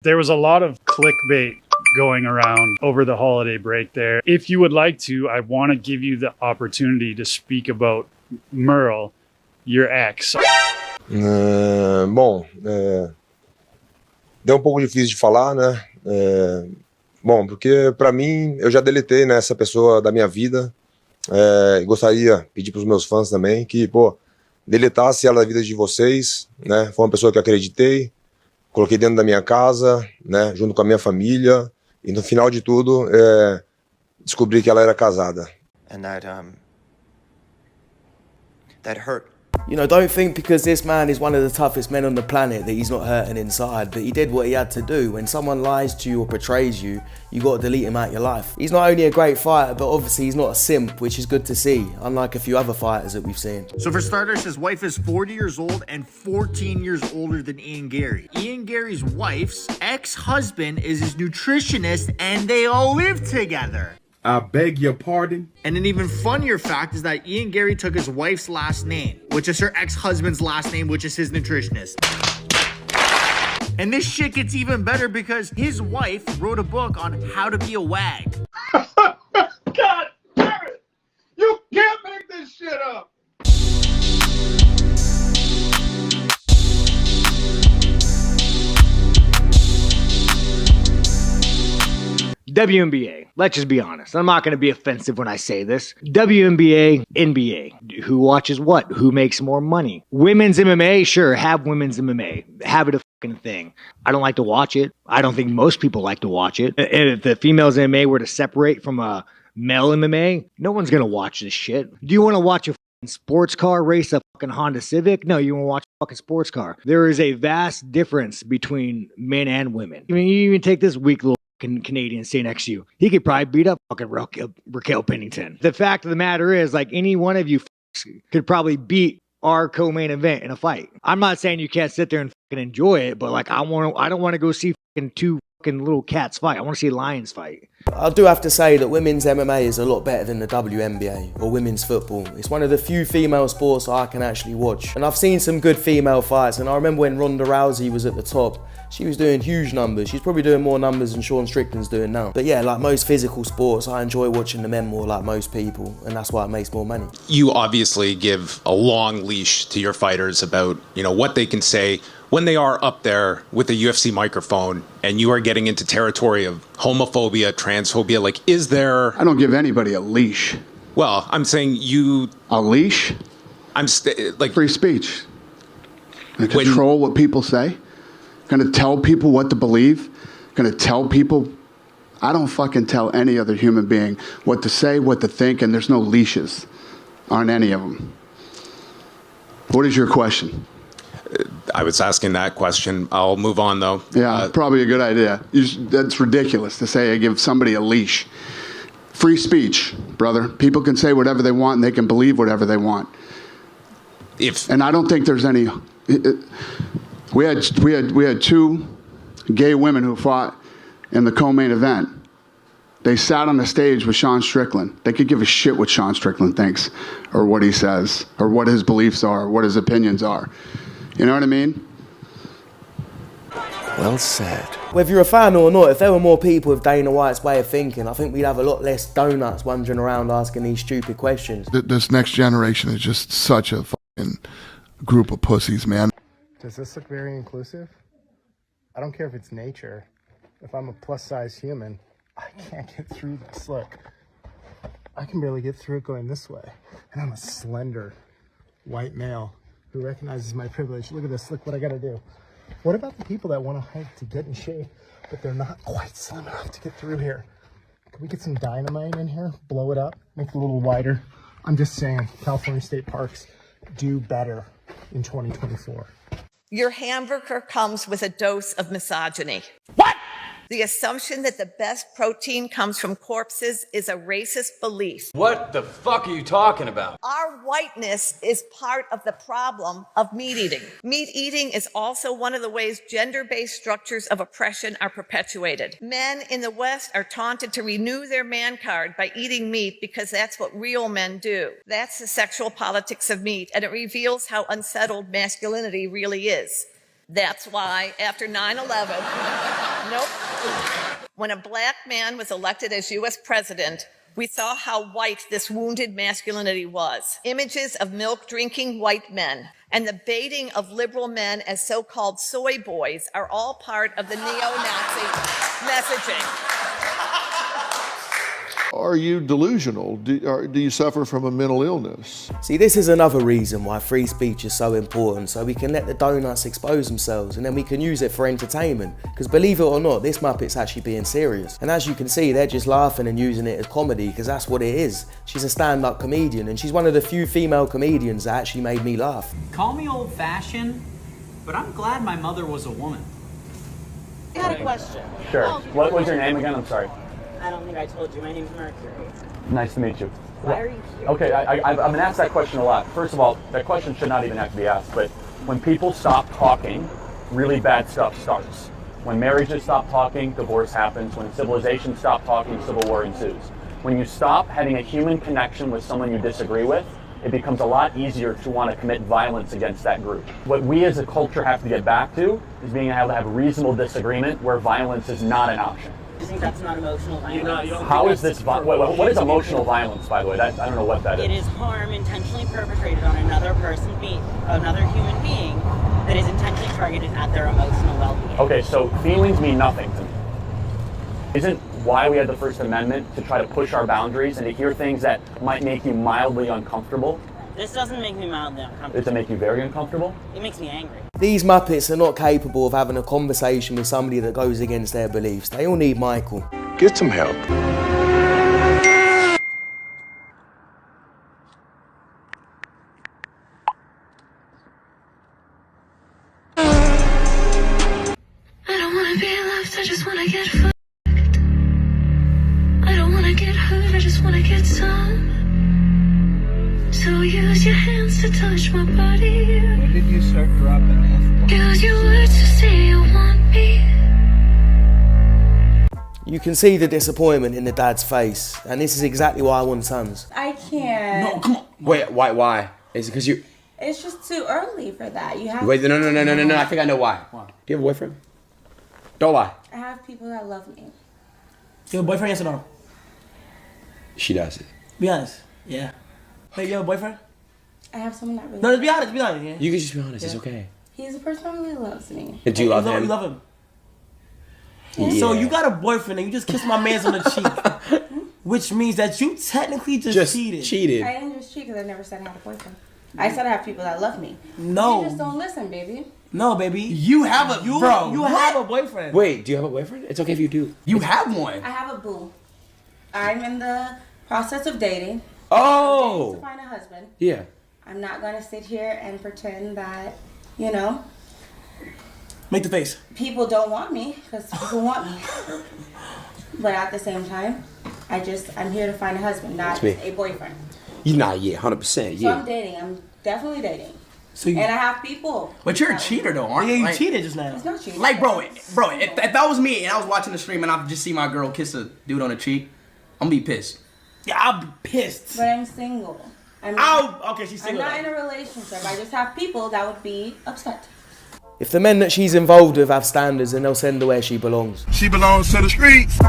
There was a lot of clickbait going around over the holiday break there. If you would like to, I want to give you the opportunity to speak about Merle, your ex. Deu um pouco difícil de falar, né? Porque pra mim, eu já deletei, né, essa pessoa da minha vida. Gostaria de pedir pros meus fãs também que, deletasse ela da vida de vocês, né? Foi uma pessoa que eu acreditei, coloquei dentro da minha casa, né, junto com a minha família, e no final de tudo, descobri que ela era casada. And that hurt. You know, don't think because this man is one of the toughest men on the planet that he's not hurting inside, but he did what he had to do. When someone lies to you or betrays you, you got to delete him out of your life. He's not only a great fighter, but obviously he's not a simp, which is good to see, unlike a few other fighters that we've seen. So for starters, his wife is 40 years old and 14 years older than Ian Gary. Ian Gary's wife's ex-husband is his nutritionist and they all live together. I beg your pardon? And an even funnier fact is that Ian Gary took his wife's last name, which is her ex-husband's last name, which is his nutritionist. And this shit gets even better because his wife wrote a book on how to be a wag. God damn it! You can't make this shit up! WNBA, let's just be honest. I'm not going to be offensive when I say this. WNBA, NBA. Who watches what? Who makes more money? Women's MMA? Sure, have women's MMA. Have it a fucking thing. I don't like to watch it. I don't think most people like to watch it. And if the females MMA were to separate from a male MMA, no one's going to watch this shit. Do you want to watch a fucking sports car race a fucking Honda Civic? No, you want to watch a fucking sports car. There is a vast difference between men and women. I mean, you even take this weak little Canadian stay next to you. He could probably beat up fucking Raquel Pennington. The fact of the matter is, like, any one of you could probably beat our co-main event in a fight. I'm not saying you can't sit there and fucking enjoy it, but like, I don't want to go see fucking two fucking little cats fight. I want to see lions fight. I do have to say that women's MMA is a lot better than the WNBA or women's football. It's one of the few female sports I can actually watch. And I've seen some good female fights, and I remember when Ronda Rousey was at the top, she was doing huge numbers. She's probably doing more numbers than Sean Strickland's doing now. But yeah, like most physical sports, I enjoy watching the men more, like most people, and that's why it makes more money. You obviously give a long leash to your fighters about, what they can say when they are up there with a UFC microphone and you are getting into territory of homophobia, transphobia. Like, is there... I don't give anybody a leash. Well, I'm saying you... A leash? I'm like... Free speech. And control what people say. Gonna tell people what to believe. Gonna tell people... I don't fucking tell any other human being what to say, what to think, and there's no leashes on any of them. What is your question? I was asking that question. I'll move on, though. Yeah, probably a good idea. That's ridiculous to say I give somebody a leash. Free speech, brother. People can say whatever they want and they can believe whatever they want. And I don't think there's any... We had two gay women who fought in the co-main event. They sat on the stage with Sean Strickland. They could give a shit what Sean Strickland thinks or what he says or what his beliefs are or what his opinions are. You know what I mean? Well said. Whether you're a fan or not, if there were more people with Dana White's way of thinking, I think we'd have a lot less donuts wandering around asking these stupid questions. This next generation is just such a fucking group of pussies, man. Does this look very inclusive? I don't care if it's nature. If I'm a plus-size human, I can't get through this. Look, I can barely get through it going this way. And I'm a slender white male who recognizes my privilege. Look at this. Look what I got to do. What about the people that want to hike to get in shape, but they're not quite slim enough to get through here? Can we get some dynamite in here, blow it up, make it a little wider? I'm just saying, California state parks do better in 2024. Your hamburger comes with a dose of misogyny. What? The assumption that the best protein comes from corpses is a racist belief. What the fuck are you talking about? Our whiteness is part of the problem of meat eating. Meat eating is also one of the ways gender-based structures of oppression are perpetuated. Men in the West are taunted to renew their man card by eating meat because that's what real men do. That's the sexual politics of meat, and it reveals how unsettled masculinity really is. That's why after 9/11, when a black man was elected as US president, we saw how white this wounded masculinity was. Images of milk-drinking white men and the baiting of liberal men as so-called soy boys are all part of the neo-Nazi messaging. Are you delusional? Do you suffer from a mental illness? See, this is another reason why free speech is so important, so we can let the donuts expose themselves and then we can use it for entertainment. Because believe it or not, this Muppet's actually being serious. And as you can see, they're just laughing and using it as comedy because that's what it is. She's a stand-up comedian and she's one of the few female comedians that actually made me laugh. Call me old-fashioned, but I'm glad my mother was a woman. I had a question. Sure. What was your name again? I'm sorry. I don't think I told you. My name's Mercury. Nice to meet you. Why are you here? Okay, I've been asked that question a lot. First of all, that question should not even have to be asked, but when people stop talking, really bad stuff starts. When marriages stop talking, divorce happens. When civilizations stop talking, civil war ensues. When you stop having a human connection with someone you disagree with, it becomes a lot easier to want to commit violence against that group. What we as a culture have to get back to is being able to have reasonable disagreement where violence is not an option. I think that's not emotional violence. How is this? What is emotional violence, by the way? I don't know what that is. It is harm intentionally perpetrated on another another human being that is intentionally targeted at their emotional well-being. Okay, so feelings mean nothing to me. Isn't why we had the First Amendment to try to push our boundaries and to hear things that might make you mildly uncomfortable? This doesn't make me mildly uncomfortable. Does it make you very uncomfortable? It makes me angry. These Muppets are not capable of having a conversation with somebody that goes against their beliefs. They all need Michael. Get some help. I don't wanna be left, I just wanna get fucked. I don't wanna get hurt, I just wanna get some. So use your hands to touch my body. When did you start dropping F-bombs? Use your words to say you want me. You can see the disappointment in the dad's face, and this is exactly why I want sons. I can't. No, come on. Wait, why? Is it because you... It's just too early for that. You have. Wait, no, I think I know why. Why? Do you have a boyfriend? Don't lie. I have people that love me. You have a boyfriend, yes or no? She does it. Be honest. Yeah. Hey, you have a boyfriend? I have someone that really. No, just be honest. Be honest. Yeah. You can just be honest. It's okay. He's a person that really loves me. And do you love him? You love him. Yeah. So you got a boyfriend and you just kissed my man's on the cheek, which means that you technically just cheated. I didn't just cheat because I never said I had a boyfriend. I said I have people that love me. No. You just don't listen, baby. No, baby. You have a bro. You have a boyfriend. Wait, do you have a boyfriend? It's okay if you do. You have one. I have a boo. I'm in the process of dating. Oh. To find a husband. Yeah. I'm not gonna sit here and pretend that, you know. Make the face. People don't want me because people want me. But at the same time, I'm here to find a husband, not a boyfriend. You're not yet, 100%. So I'm dating. I'm definitely dating. So and I have people. But you're a cheater though, aren't you? Yeah, you like, cheated just now. It's not cheating. Like, bro, if that was me and I was watching the stream and I just see my girl kiss a dude on the cheek, I'm gonna be pissed. Yeah, I'll be pissed. But I'm single. Okay, she's single. I'm not in a relationship. I just have people that would be upset. If the men that she's involved with have standards, then they'll send her where she belongs. She belongs to the streets.